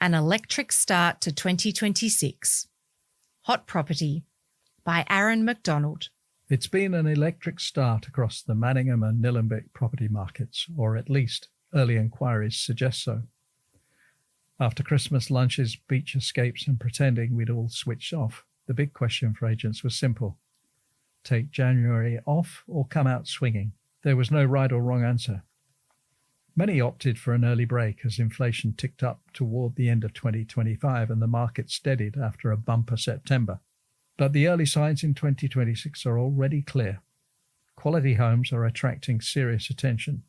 An Electric Start to 2026. Hot Property by Aaron McDonald. It's been an electric start across the Manningham and Nillumbik property markets, or at least early inquiries suggest so. After Christmas lunches, beach escapes and pretending we'd all switched off, the big question for agents was simple. Take January off or come out swinging? There was no right or wrong answer. Many opted for an early break as inflation ticked up toward the end of 2025 and the market steadied after a bumper September. But the early signs in 2026 are already clear. Quality homes are attracting serious attention.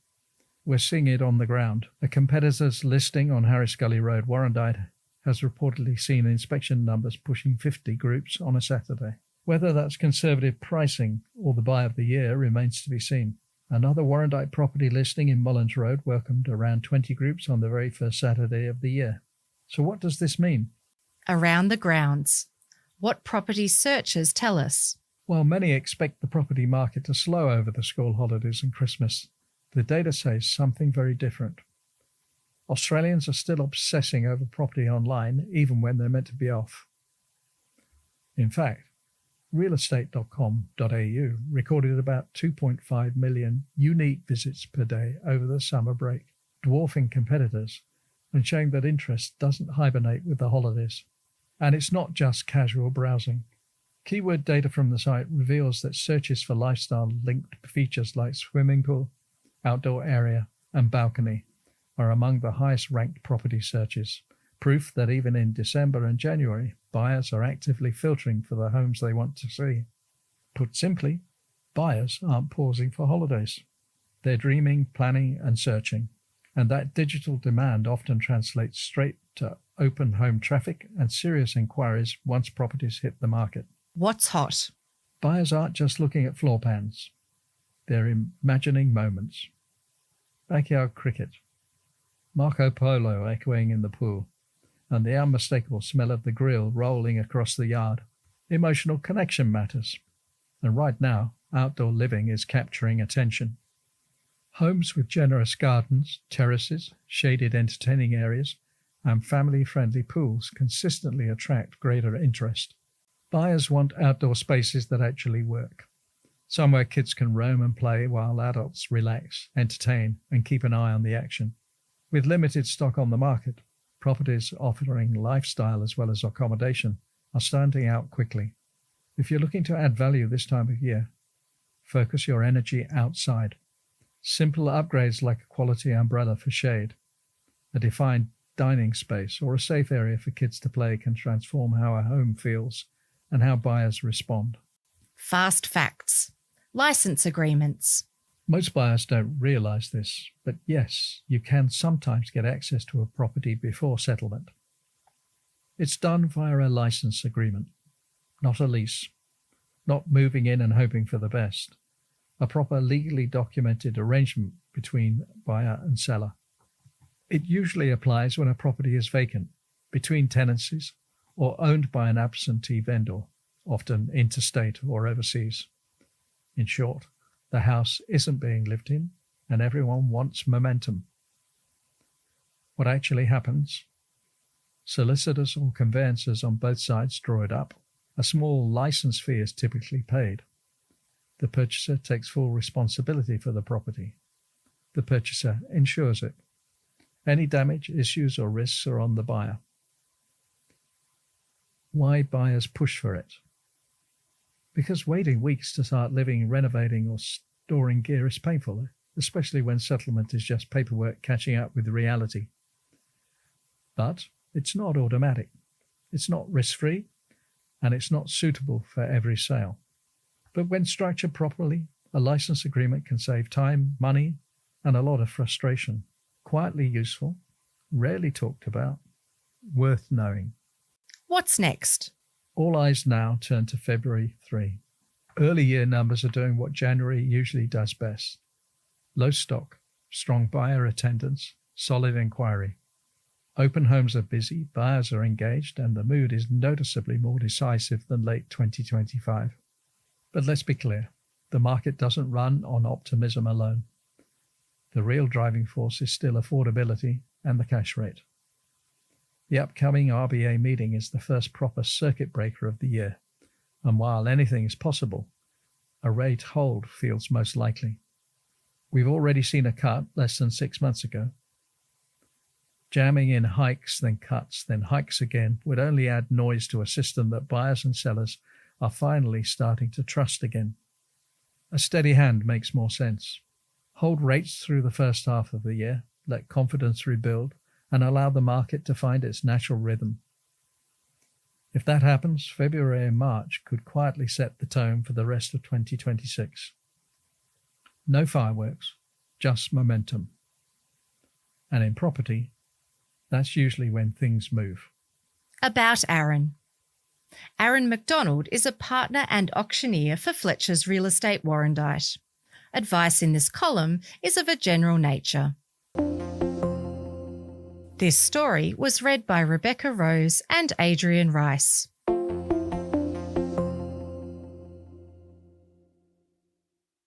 We're seeing it on the ground. A competitor's listing on Harris Gully Road, Warrandyte, has reportedly seen inspection numbers pushing 50 groups on a Saturday. Whether that's conservative pricing or the buy of the year remains to be seen. Another Warrandyte property listing in Mullins Road welcomed around 20 groups on the very first Saturday of the year. So what does this mean? Around the grounds. What property searchers tell us. While many expect the property market to slow over the school holidays and Christmas, the data says something very different. Australians are still obsessing over property online, even when they're meant to be off. In fact, realestate.com.au recorded about 2.5 million unique visits per day over the summer break, dwarfing competitors and showing that interest doesn't hibernate with the holidays. And it's not just casual browsing. Keyword data from the site reveals that searches for lifestyle-linked features like swimming pool, outdoor area, and balcony are among the highest-ranked property searches, proof that even in December and January, buyers are actively filtering for the homes they want to see. Put simply, buyers aren't pausing for holidays. They're dreaming, planning, and searching. And that digital demand often translates straight to open home traffic and serious inquiries once properties hit the market. What's hot? Buyers aren't just looking at floor plans. They're imagining moments. Backyard cricket, Marco Polo echoing in the pool, and the unmistakable smell of the grill rolling across the yard. Emotional connection matters, and right now, outdoor living is capturing attention. Homes with generous gardens, terraces, shaded entertaining areas, and family-friendly pools consistently attract greater interest. Buyers want outdoor spaces that actually work. Somewhere kids can roam and play while adults relax, entertain, and keep an eye on the action. With limited stock on the market, properties offering lifestyle as well as accommodation are standing out quickly. If you're looking to add value this time of year, focus your energy outside. Simple upgrades like a quality umbrella for shade, a defined dining space, or a safe area for kids to play can transform how a home feels and how buyers respond. Fast facts. License agreements. Most buyers don't realize this, but yes, you can sometimes get access to a property before settlement. It's done via a license agreement, not a lease, not moving in and hoping for the best, a proper legally documented arrangement between buyer and seller. It usually applies when a property is vacant, between tenancies, or owned by an absentee vendor, often interstate or overseas. In short, the house isn't being lived in, and everyone wants momentum. What actually happens? Solicitors or conveyancers on both sides draw it up. A small license fee is typically paid. The purchaser takes full responsibility for the property. The purchaser insures it. Any damage, issues, or risks are on the buyer. Why buyers push for it? Because waiting weeks to start living, renovating, or storing gear is painful, especially when settlement is just paperwork catching up with reality. But it's not automatic. It's not risk-free, and it's not suitable for every sale. But when structured properly, a license agreement can save time, money, and a lot of frustration. Quietly useful, rarely talked about, worth knowing. What's next? All eyes now turn to February 3. Early year numbers are doing what January usually does best. Low stock, strong buyer attendance, solid inquiry. Open homes are busy, buyers are engaged, and the mood is noticeably more decisive than late 2025. But let's be clear, the market doesn't run on optimism alone. The real driving force is still affordability and the cash rate. The upcoming RBA meeting is the first proper circuit breaker of the year, and while anything is possible, a rate hold feels most likely. We've already seen a cut less than 6 months ago. Jamming in hikes, then cuts, then hikes again would only add noise to a system that buyers and sellers are finally starting to trust again. A steady hand makes more sense. Hold rates through the first half of the year, let confidence rebuild, and allow the market to find its natural rhythm. If that happens, February and March could quietly set the tone for the rest of 2026. No fireworks, just momentum. And in property, that's usually when things move. About Aaron. Aaron McDonald is a partner and auctioneer for Fletcher's Real Estate Warrandyte. Advice in this column is of a general nature. This story was read by Rebecca Rose and Adrian Rice.